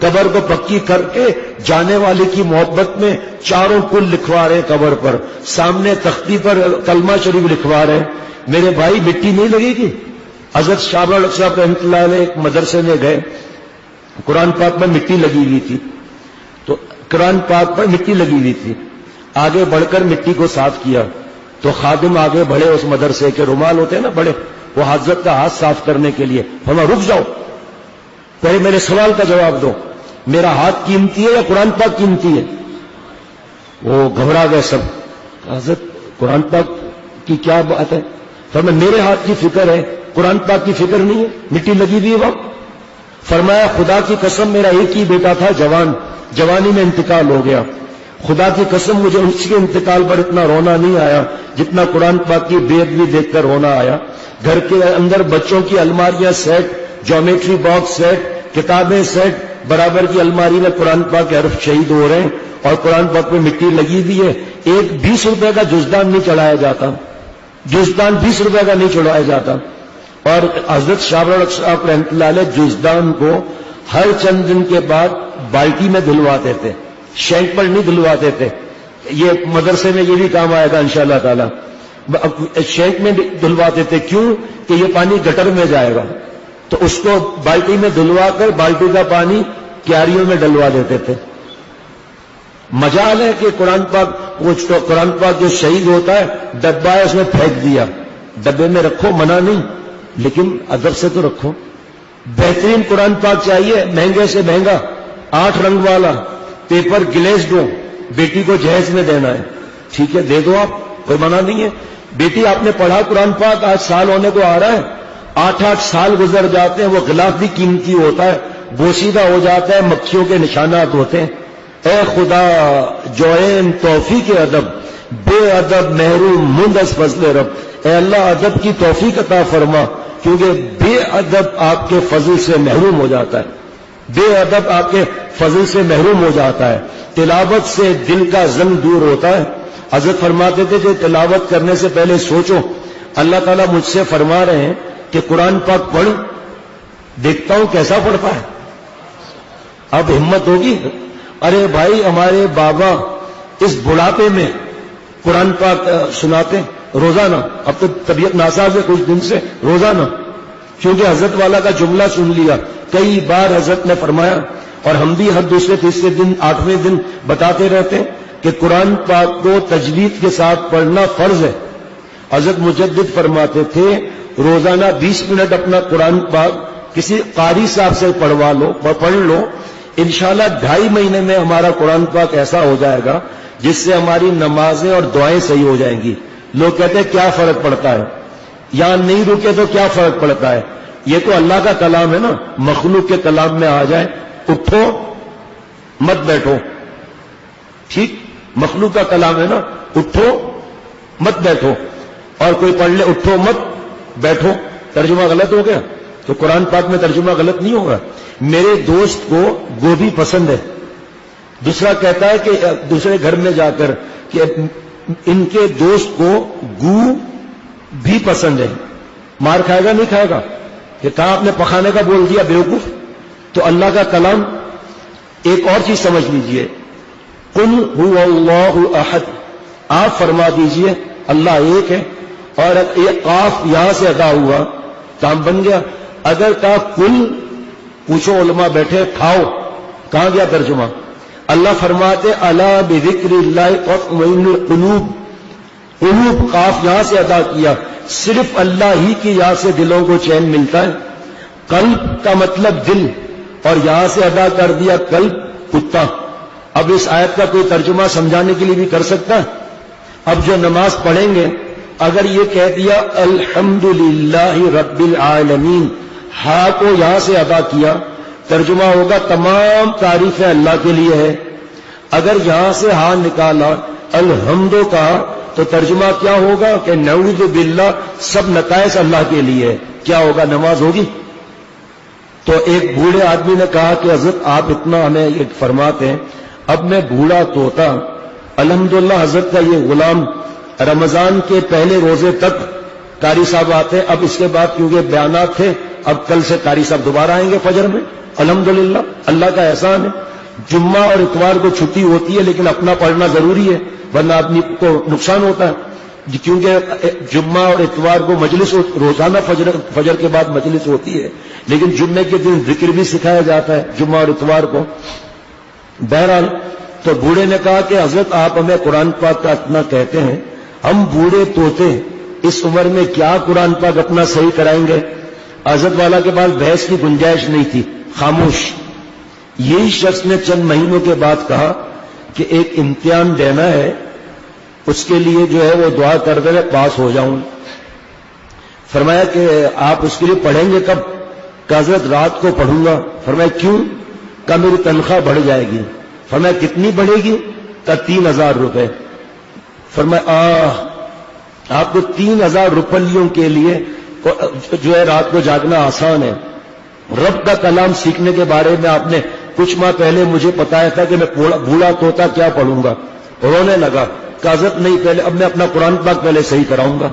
قبر کو پکی کر کے جانے والے کی محبت میں چاروں کل لکھوا رہے قبر پر، سامنے تختی پر کلمہ شریف لکھوا رہے. میرے بھائی مٹی نہیں لگے گی؟ حضرت شاہ صاحب رحمۃ اللہ علیہ ایک مدرسے میں گئے، قرآن پاک میں مٹی لگی ہوئی تھی، تو قرآن پاک پر مٹی لگی ہوئی تھی. آگے بڑھ کر مٹی کو صاف کیا تو خادم آگے بڑھے، اس مدرسے کے رومال ہوتے ہیں نا بڑے، وہ حضرت کا ہاتھ صاف کرنے کے لیے. فرمایا رک جاؤ، پہلے میرے سوال کا جواب دو، میرا ہاتھ قیمتی ہے یا قرآن پاک قیمتی ہے؟ وہ گھبرا گئے سب. حضرت قرآن پاک کی کیا بات ہے؟ فرمایا میرے ہاتھ کی فکر ہے، قرآن پاک کی فکر نہیں ہے، مٹی لگی ہوئی ہے وہاں. فرمایا خدا کی قسم میرا ایک ہی بیٹا تھا، جوانی میں انتقال ہو گیا، خدا کی قسم مجھے اس کے انتقال پر اتنا رونا نہیں آیا جتنا قرآن پاک کی بے ادبی دیکھ کر رونا آیا. گھر کے اندر بچوں کی الماریاں سیٹ، جیومیٹری باکس سیٹ، کتابیں سیٹ، برابر کی الماری میں قرآن پاک کے حرف شہید ہو رہے ہیں اور قرآن پاک میں مٹی لگی ہوئی ہے. ایک 20 روپے کا جزدان نہیں چڑھایا جاتا، جزدان 20 روپے کا نہیں چڑھایا جاتا. اور حضرت شاہ صاحب رحمۃ اللہ علیہ جزدان کو ہر چند دن کے بعد بالٹی میں دھلواتے تھے، شینک پر نہیں دھلواتے تھے. یہ مدرسے میں یہ بھی کام آئے گا انشاءاللہ تعالی. شینک میں دھلواتے تھے، کیوں کہ یہ پانی گٹر میں جائے گا، تو اس کو بالٹی میں دھلوا کر بالٹی کا پانی کیاریوں میں ڈلوا دیتے تھے. مجال ہے کہ قرآن پاک جو شہید ہوتا ہے ڈبہ ہے اس میں پھینک دیا، ڈبے میں رکھو منع نہیں، لیکن ادب سے تو رکھو. بہترین قرآن پاک چاہیے، مہنگے سے مہنگا، 8 رنگ والا، پیپر گلیز دو، بیٹی کو جہیز میں دینا ہے، ٹھیک ہے دے دو آپ، کوئی منع نہیں ہے. بیٹی آپ نے پڑھا قرآن پاک، آج سال ہونے کو آ رہا ہے، 8 سال گزر جاتے ہیں، وہ غلاف بھی قیمتی ہوتا ہے، بوسیدہ ہو جاتا ہے، مکھیوں کے نشانات ہوتے ہیں. اے خدا جوین توفیق ادب، بے ادب محروم مند از فضل رب. اے اللہ ادب کی توفیق عطا فرما، کیونکہ بے ادب آپ کے فضل سے محروم ہو جاتا ہے، بے ادب آپ کے فضل سے محروم ہو جاتا ہے. تلاوت سے دل کا زنگ دور ہوتا ہے. حضرت فرماتے تھے کہ تلاوت کرنے سے پہلے سوچو، اللہ تعالیٰ مجھ سے فرما رہے ہیں کہ قرآن پاک پڑھ، دیکھتا ہوں کیسا پڑھتا ہے. اب ہمت ہوگی؟ ارے بھائی ہمارے بابا اس بڑھاپے میں قرآن پاک سناتے روزانہ، اب تو طبیعت ناساز ہے کچھ دن سے، روزانہ، کیونکہ حضرت والا کا جملہ سن لیا. کئی بار حضرت نے فرمایا، اور ہم بھی ہر دوسرے تیسرے دن 8ویں دن بتاتے رہتے ہیں کہ قرآن پاک کو تجوید کے ساتھ پڑھنا فرض ہے. حضرت مجدد فرماتے تھے روزانہ 20 منٹ اپنا قرآن پاک کسی قاری صاحب سے پڑھوا لو، پڑھ لو، انشاءاللہ 2.5 مہینے میں ہمارا قرآن پاک ایسا ہو جائے گا جس سے ہماری نمازیں اور دعائیں صحیح ہو جائیں گی. لوگ کہتے ہیں کیا فرق پڑتا ہے، یہاں نہیں رکے تو کیا فرق پڑتا ہے؟ یہ تو اللہ کا کلام ہے نا، مخلوق کے کلام میں آ جائے، اٹھو مت بیٹھو، ٹھیک، مخلوق کا کلام ہے نا، اٹھو مت بیٹھو، اور کوئی پڑھ لے اٹھو مت بیٹھو، ترجمہ غلط ہو گیا. تو قرآن پاک میں ترجمہ غلط نہیں ہوگا. میرے دوست کو گوبھی پسند ہے، دوسرا کہتا ہے کہ دوسرے گھر میں جا کر کہ ان کے دوست کو گو بھی پسند ہے، مار کھائے گا نہیں کھائے گا؟ کہ کہاں آپ نے پخانے کا بول دیا بیوقوف. تو اللہ کا کلام. ایک اور چیز سمجھ لیجئے، قل هو اللہ احد، آپ فرما دیجئے اللہ ایک ہے، اور یہ قاف یہاں سے ادا ہوا کام بن گیا. اگر کہا کل، پوچھو علماء بیٹھے، کھاؤ، کہاں گیا ترجمہ؟ اللہ فرماتے الا بذکر اللہ تطمئن القلوب، قلوب قاف یہاں سے ادا کیا، صرف اللہ ہی کی یاد سے دلوں کو چین ملتا ہے. قلب کا مطلب دل، اور یہاں سے ادا کر دیا قلب کتا. اب اس آیت کا کوئی ترجمہ سمجھانے کے لیے بھی کر سکتا ہے. اب جو نماز پڑھیں گے اگر یہ کہہ دیا الحمدللہ رب العالمین، ہا کو یہاں سے ادا کیا، ترجمہ ہوگا تمام تعریفیں اللہ کے لیے ہے. اگر یہاں سے ہا نکالا الحمد کا تو ترجمہ کیا ہوگا کہ نعوذ باللہ سب نتائج اللہ کے لیے ہے. کیا ہوگا؟ نماز ہوگی. تو ایک بوڑھے آدمی نے کہا کہ حضرت آپ اتنا ہمیں یہ فرماتے ہیں، اب میں بوڑھا توتا، الحمدللہ حضرت کا یہ غلام رمضان کے پہلے روزے تک قاری صاحب آتے ہیں. اب اس کے بعد کیونکہ بیانات تھے, اب کل سے قاری صاحب دوبارہ آئیں گے فجر میں. الحمدللہ اللہ کا احسان ہے. جمعہ اور اتوار کو چھٹی ہوتی ہے لیکن اپنا پڑھنا ضروری ہے ورنہ آدمی کو نقصان ہوتا ہے, کیونکہ جمعہ اور اتوار کو مجلس روزانہ فجر کے بعد مجلس ہوتی ہے لیکن جمعے کے دن ذکر بھی سکھایا جاتا ہے جمعہ اور اتوار کو. بہرحال تو بوڑھے نے کہا کہ حضرت آپ ہمیں قرآن پاک کا اتنا کہتے ہیں, ہم بوڑھے توتے اس عمر میں کیا قرآن پاک اپنا صحیح کرائیں گے. حضرت والا کے پاس بحث کی گنجائش نہیں تھی, خاموش. یہی شخص نے چند مہینوں کے بعد کہا کہ ایک امتحان دینا ہے, اس کے لیے جو ہے وہ دعا کر دے پاس ہو جاؤں. فرمایا کہ آپ اس کے لیے پڑھیں گے کب؟ کہ حضرت رات کو پڑھوں گا. فرمایا کیوں؟ کہ میری تنخواہ بڑھ جائے گی. فرمایا کتنی بڑھے گی؟ کہ 3,000 روپے. فرمایا آپ کو 3,000 روپیوں کے لیے جو ہے رات کو جاگنا آسان ہے. رب کا کلام سیکھنے کے بارے میں آپ نے کچھ ماہ پہلے مجھے بتایا تھا کہ میں بوڑھا توتا کیا پڑھوں گا. رونے لگا کہ حضرت نہیں, پہلے اب میں اپنا قرآن پاک پہلے صحیح کراؤں گا.